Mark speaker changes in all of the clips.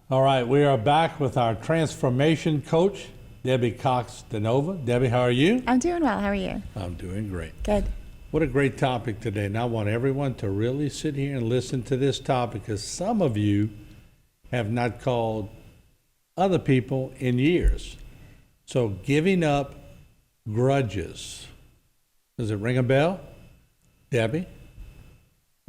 Speaker 1: All right, we are back with our transformation coach, Debbie Cox DeNova. Debbie, how are you?
Speaker 2: I'm doing well. How are you?
Speaker 1: I'm doing great.
Speaker 2: Good.
Speaker 1: What a great topic today. And I want everyone to really sit here and listen to this topic, because some of you have not called other people in years. So giving up grudges. Does it ring a bell? Debbie?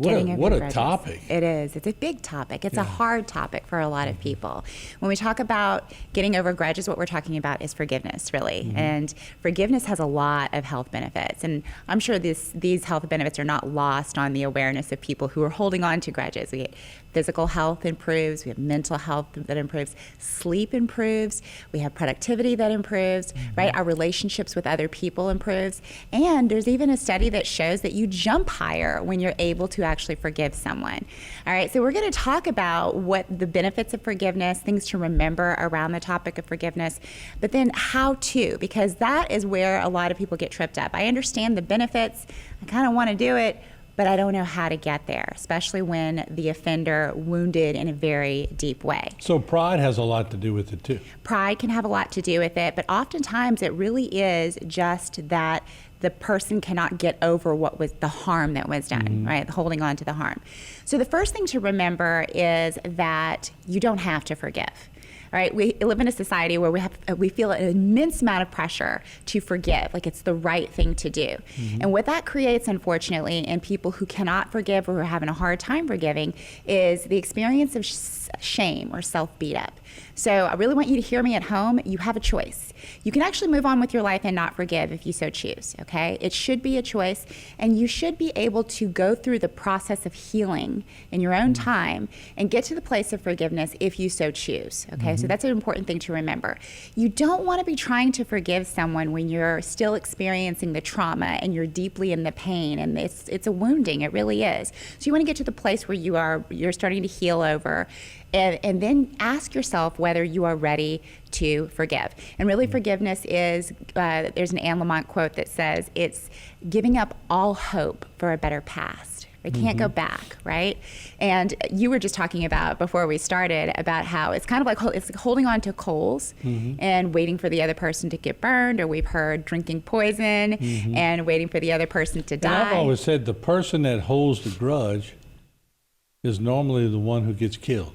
Speaker 1: What a topic.
Speaker 2: It is. It's a big topic. It's a hard topic for a lot of people. When we talk about getting over grudges, what we're talking about is forgiveness, really. And forgiveness has a lot of health benefits. And I'm sure these health benefits are not lost on the awareness of people who are holding on to grudges. Physical health improves. We have mental health that improves. Sleep improves. We have productivity that improves, right? Our relationships with other people improves. And there's even a study that shows that you jump higher when you're able to actually forgive someone. All right, so we're going to talk about what the benefits of forgiveness, things to remember around the topic of forgiveness, but then how to, because that is where a lot of people get tripped up. I understand the benefits. I kind of want to do it, but I don't know how to get there, especially when the offender wounded in a very deep way.
Speaker 1: So pride has a lot to do with it too.
Speaker 2: Pride can have a lot to do with it, but oftentimes it really is just that the person cannot get over what was the harm that was done, right? Holding on to the harm. So the first thing to remember is that you don't have to forgive. All right, we live in a society where we feel an immense amount of pressure to forgive, like it's the right thing to do. And what that creates, unfortunately, in people who cannot forgive or who are having a hard time forgiving is the experience of shame or self-beat up. So I really want you to hear me at home. You have a choice. You can actually move on with your life and not forgive if you so choose, okay? It should be a choice, and you should be able to go through the process of healing in your own time and get to the place of forgiveness if you so choose, okay? So that's an important thing to remember. You don't want to be trying to forgive someone when you're still experiencing the trauma and you're deeply in the pain, and it's a wounding, it really is. So you want to get to the place where you're starting to heal over, and then ask yourself whether you are ready to forgive. And really, forgiveness is, there's an Anne Lamott quote that says, it's giving up all hope for a better past. We can't go back, right? And you were just talking about, before we started, about how it's kind of like it's like holding on to coals and waiting for the other person to get burned, or we've heard drinking poison and waiting for the other person to die.
Speaker 1: And I've always said the person that holds the grudge is normally the one who gets killed.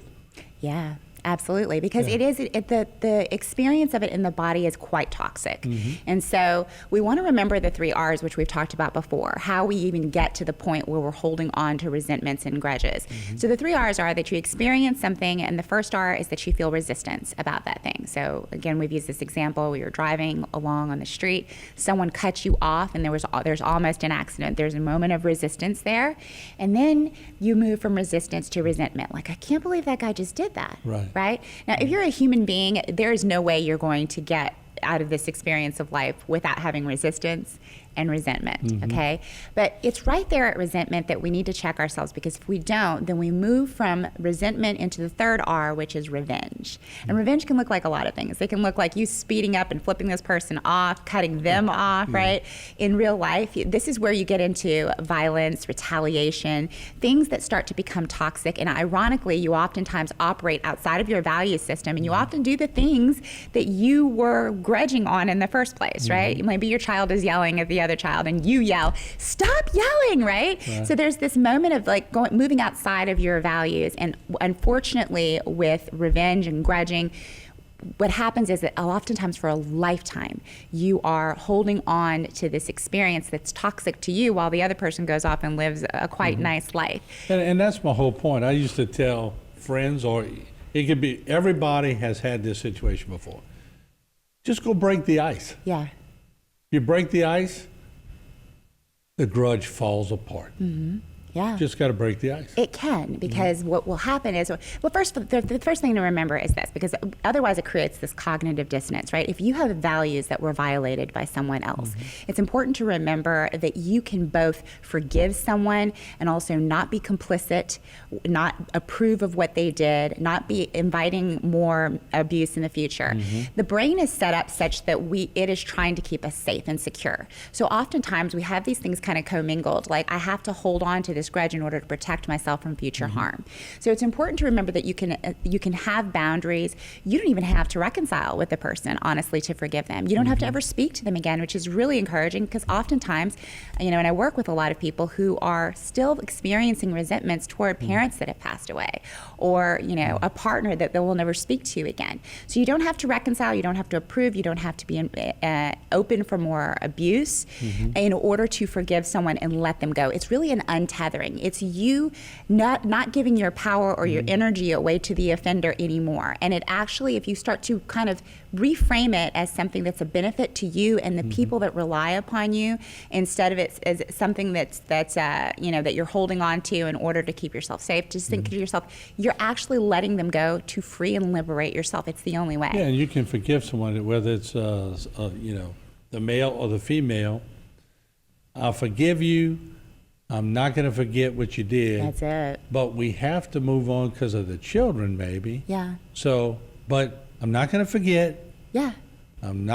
Speaker 2: Yeah, absolutely, because the experience of it in the body is quite toxic. And so we want to remember the 3 R's, which we've talked about before, how we even get to the point where we're holding on to resentments and grudges. So the 3 R's are that you experience something, and the first R is that you feel resistance about that thing. So again, we've used this example. We were driving along on the street, someone cut you off, and there's almost an accident. There's a moment of resistance there, and then you move from resistance to resentment. Like, I can't believe that guy just did that. Right? Now, if you're a human being, there is no way you're going to get out of this experience of life without having resistance and resentment, okay? But it's right there at resentment that we need to check ourselves, because if we don't, then we move from resentment into the 3rd R, which is revenge. And revenge can look like a lot of things. It can look like you speeding up and flipping this person off, cutting them off, right? In real life, this is where you get into violence, retaliation, things that start to become toxic. And ironically, you oftentimes operate outside of your value system, and you often do the things that you were grudging on in the first place, right? Maybe your child is yelling at the other child and you yell, "Stop yelling," right? So there's this moment of like moving outside of your values. And unfortunately, with revenge and grudging, what happens is that oftentimes for a lifetime, you are holding on to this experience that's toxic to you while the other person goes off and lives a quite nice life.
Speaker 1: And that's my whole point. I used to tell friends, or it could be, everybody has had this situation before. Just go break the ice.
Speaker 2: Yeah.
Speaker 1: You break the ice, the grudge falls apart.
Speaker 2: Yeah.
Speaker 1: Just got to break the ice.
Speaker 2: It can, because what will happen is, well, first, the first thing to remember is this, because otherwise it creates this cognitive dissonance, right? If you have values that were violated by someone else, it's important to remember that you can both forgive someone and also not be complicit, not approve of what they did, not be inviting more abuse in the future. The brain is set up such that it is trying to keep us safe and secure. So oftentimes we have these things kind of commingled, like I have to hold on to this this grudge in order to protect myself from future harm. So it's important to remember that you can have boundaries. You don't even have to reconcile with the person, honestly, to forgive them. You don't have to ever speak to them again, which is really encouraging, because oftentimes, and I work with a lot of people who are still experiencing resentments toward parents that have passed away, or a partner that they will never speak to again. So you don't have to reconcile, you don't have to approve, you don't have to be open for more abuse in order to forgive someone and let them go. It's really an untethering. It's you not giving your power or your energy away to the offender anymore. And it actually, if you start to kind of reframe it as something that's a benefit to you and the people that rely upon you, instead of it as something that you're holding on to in order to keep yourself safe, just think to yourself, you're actually letting them go to free and liberate yourself. It's the only way.
Speaker 1: Yeah, and you can forgive someone, whether it's the male or the female. I'll forgive you. I'm not going to forget what you did.
Speaker 2: That's it.
Speaker 1: But we have to move on because of the children, maybe.
Speaker 2: Yeah.
Speaker 1: So, but I'm not going to forget.
Speaker 2: Yeah.
Speaker 1: But I'm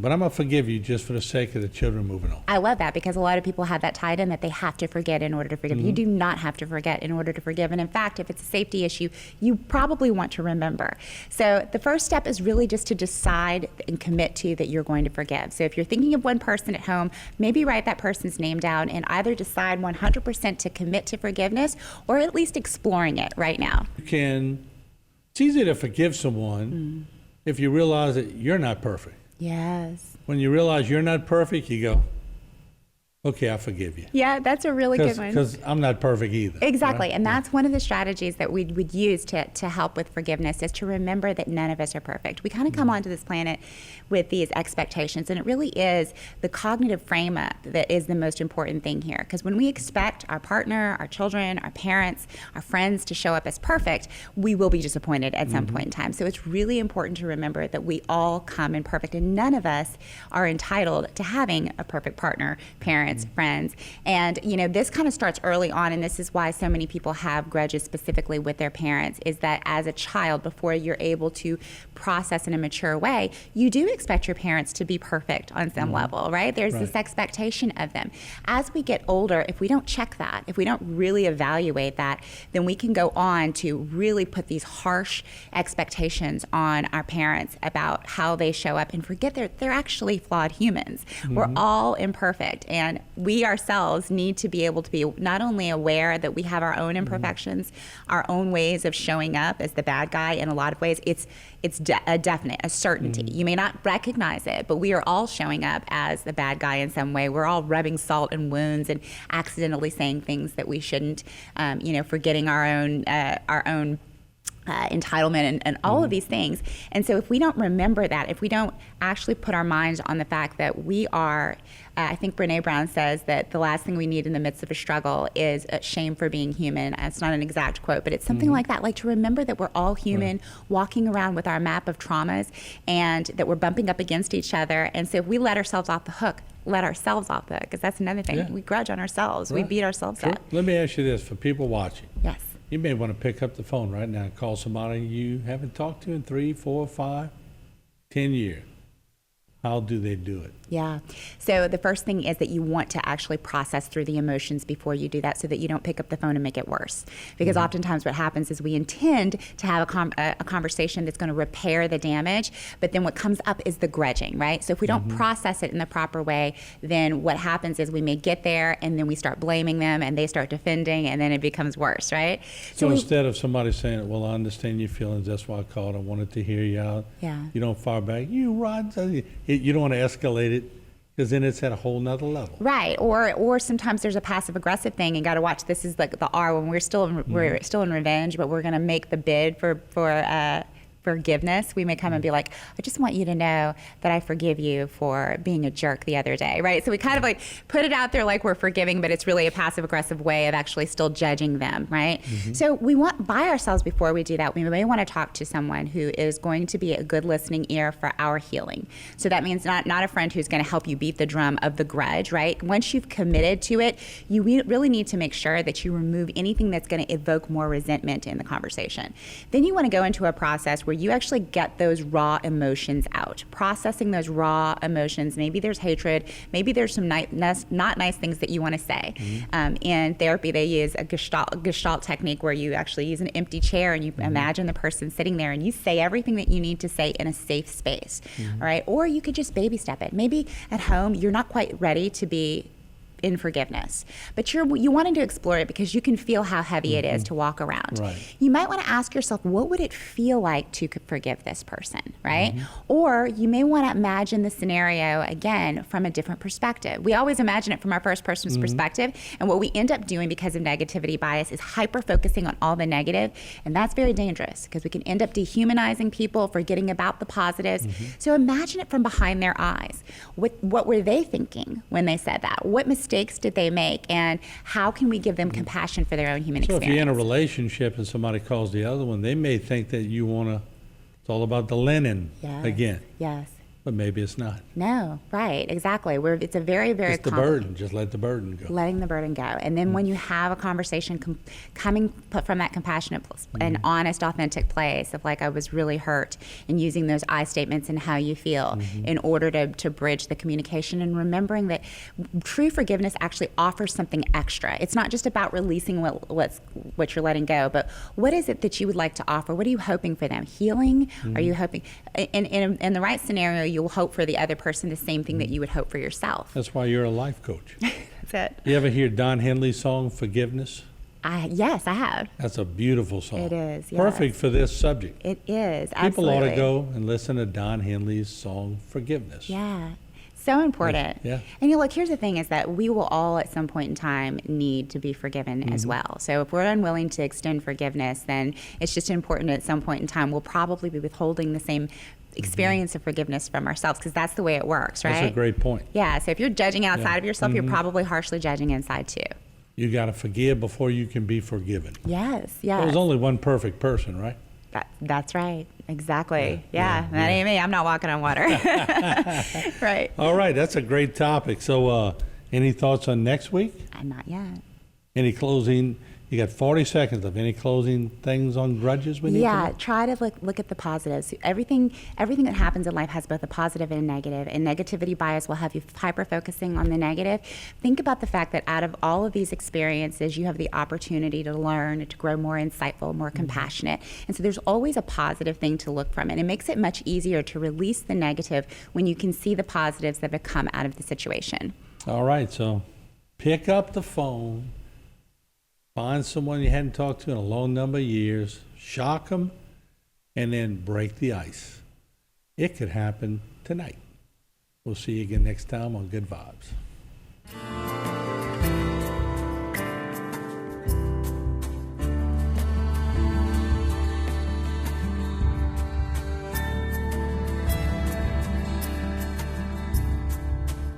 Speaker 1: going to forgive you just for the sake of the children moving on.
Speaker 2: I love that, because a lot of people have that tied in, that they have to forget in order to forgive. You do not have to forget in order to forgive. And in fact, if it's a safety issue, you probably want to remember. So the first step is really just to decide and commit to that you're going to forgive. So if you're thinking of one person at home, maybe write that person's name down and either decide 100% to commit to forgiveness, or at least exploring it right now.
Speaker 1: It's easy to forgive someone if you realize that you're not perfect.
Speaker 2: Yes.
Speaker 1: When you realize you're not perfect, you go, okay, I forgive you.
Speaker 2: Yeah, that's a really good one.
Speaker 1: Because I'm not perfect either.
Speaker 2: Exactly.
Speaker 1: Right?
Speaker 2: And that's one of the strategies that we would use to help with forgiveness, is to remember that none of us are perfect. We kind of come onto this planet with these expectations, and it really is the cognitive frame up that is the most important thing here. Because when we expect our partner, our children, our parents, our friends to show up as perfect, we will be disappointed at some point in time. So it's really important to remember that we all come imperfect, and none of us are entitled to having a perfect partner, parents, friends. And this kind of starts early on, and this is why so many people have grudges specifically with their parents, is that as a child, before you're able to process in a mature way, you do expect your parents to be perfect on some level, right? There's this expectation of them. As we get older, if we don't check that, if we don't really evaluate that, then we can go on to really put these harsh expectations on our parents about how they show up, and forget they're actually flawed humans. We're all imperfect, and we ourselves need to be able to be not only aware that we have our own imperfections, our own ways of showing up as the bad guy. In a lot of ways, it's a definite, a certainty. You may not recognize it, but we are all showing up as the bad guy in some way. We're all rubbing salt in wounds and accidentally saying things that we shouldn't, forgetting our own entitlement and all of these things. And so if we don't remember that, if we don't actually put our minds on the fact that we are, I think Brene Brown says that the last thing we need in the midst of a struggle is a shame for being human. It's not an exact quote, but it's something like that, like to remember that we're all human, walking around with our map of traumas, and that we're bumping up against each other. And so if we let ourselves off the hook, because that's another thing. Yeah. We grudge on ourselves. Right. We beat ourselves up.
Speaker 1: Let me ask you this, for people watching.
Speaker 2: Yes.
Speaker 1: You may want to pick up the phone right now and call somebody you haven't talked to in 3, 4, 5, 10 years. How do they do it?
Speaker 2: Yeah. So the first thing is that you want to actually process through the emotions before you do that, so that you don't pick up the phone and make it worse. Because oftentimes what happens is we intend to have a conversation that's going to repair the damage, but then what comes up is the grudging, right? So if we don't process it in the proper way, then what happens is we may get there, and then we start blaming them, and they start defending, and then it becomes worse, right?
Speaker 1: So instead of somebody saying, well, I understand your feelings, that's why I called, I wanted to hear you out.
Speaker 2: Yeah.
Speaker 1: You don't fire back, you Rod, you don't want to escalate it, because then it's at a whole nother level. Right.
Speaker 2: Or sometimes there's a passive aggressive thing, and got to watch. This is like the R, when we're still in revenge, but we're going to make the bid for forgiveness. We may come and be like, I just want you to know that I forgive you for being a jerk the other day, right? So we kind of like put it out there like we're forgiving, but it's really a passive aggressive way of actually still judging them, right? So we want, by ourselves, before we do that, we may want to talk to someone who is going to be a good listening ear for our healing. So that means not a friend who's going to help you beat the drum of the grudge, right? Once you've committed to it, you really need to make sure that you remove anything that's going to evoke more resentment in the conversation. Then you want to go into a process where you actually get those raw emotions out, processing those raw emotions. Maybe there's hatred, maybe there's some not nice things that you want to say. In therapy, they use a gestalt technique where you actually use an empty chair and you imagine the person sitting there and you say everything that you need to say in a safe space, all right? Or you could just baby step it. Maybe at home, you're not quite ready to be in forgiveness, but you wanted to explore it because you can feel how heavy it is to walk around.
Speaker 1: Right.
Speaker 2: You might want to ask yourself, what would it feel like to forgive this person, right? Or you may want to imagine the scenario again from a different perspective. We always imagine it from our first person's perspective, and what we end up doing because of negativity bias is hyper focusing on all the negative, and that's very dangerous because we can end up dehumanizing people, forgetting about the positives. So imagine it from behind their eyes. What were they thinking when they said that? What mistakes did they make, and how can we give them compassion for their own human
Speaker 1: So
Speaker 2: experience?
Speaker 1: if you're in a relationship and somebody calls the other one, they may think that you want to, it's all about the linen again,
Speaker 2: Yes.
Speaker 1: but maybe it's not.
Speaker 2: No, right, exactly. It's a very, very
Speaker 1: It's the burden, just let the burden go.
Speaker 2: letting the burden go. And then when you have a conversation coming from that compassionate and honest, authentic place of like, I was really hurt, and using those I statements and how you feel in order to bridge the communication, and remembering that true forgiveness actually offers something extra. It's not just about releasing what you're letting go, but what is it that you would like to offer? What are you hoping for them? Healing? Are you hoping, in the right scenario, you'll hope for the other person the same thing that you would hope for yourself.
Speaker 1: That's why you're a life coach.
Speaker 2: That's it.
Speaker 1: You ever hear Don Henley's song, Forgiveness?
Speaker 2: Yes, I have.
Speaker 1: That's a beautiful song.
Speaker 2: It is, yes.
Speaker 1: Perfect for this subject.
Speaker 2: It is,
Speaker 1: People
Speaker 2: absolutely.
Speaker 1: ought to go and listen to Don Henley's song, Forgiveness.
Speaker 2: Yeah, so important.
Speaker 1: Yeah.
Speaker 2: And look, here's the thing is that we will all at some point in time need to be forgiven as well. So if we're unwilling to extend forgiveness, then it's just important at some point in time we'll probably be withholding the same experience of forgiveness from ourselves, because that's the way it works, right?
Speaker 1: That's a great point.
Speaker 2: Yeah, so if you're judging outside of yourself, you're probably harshly judging inside too.
Speaker 1: You got to forgive before you can be forgiven.
Speaker 2: Yes, yes.
Speaker 1: There's only one perfect person, right?
Speaker 2: That's right. Exactly.
Speaker 1: Yeah,
Speaker 2: Yeah, that ain't me. I'm not walking on water. Right.
Speaker 1: All right, that's a great topic. So any thoughts on next week?
Speaker 2: Not yet.
Speaker 1: Any closing? You got 40 seconds of any closing things on grudges we need to
Speaker 2: Yeah,
Speaker 1: know?
Speaker 2: try to look at the positives. Everything that happens in life has both a positive and a negative, and negativity bias will have you hyper-focusing on the negative. Think about the fact that out of all of these experiences, you have the opportunity to learn, to grow more insightful, more compassionate. And so there's always a positive thing to look from, and it makes it much easier to release the negative when you can see the positives that have come out of the situation.
Speaker 1: All right, so pick up the phone. Find someone you hadn't talked to in a long number of years, shock them, and then break the ice. It could happen tonight. We'll see you again next time on Good Vibes.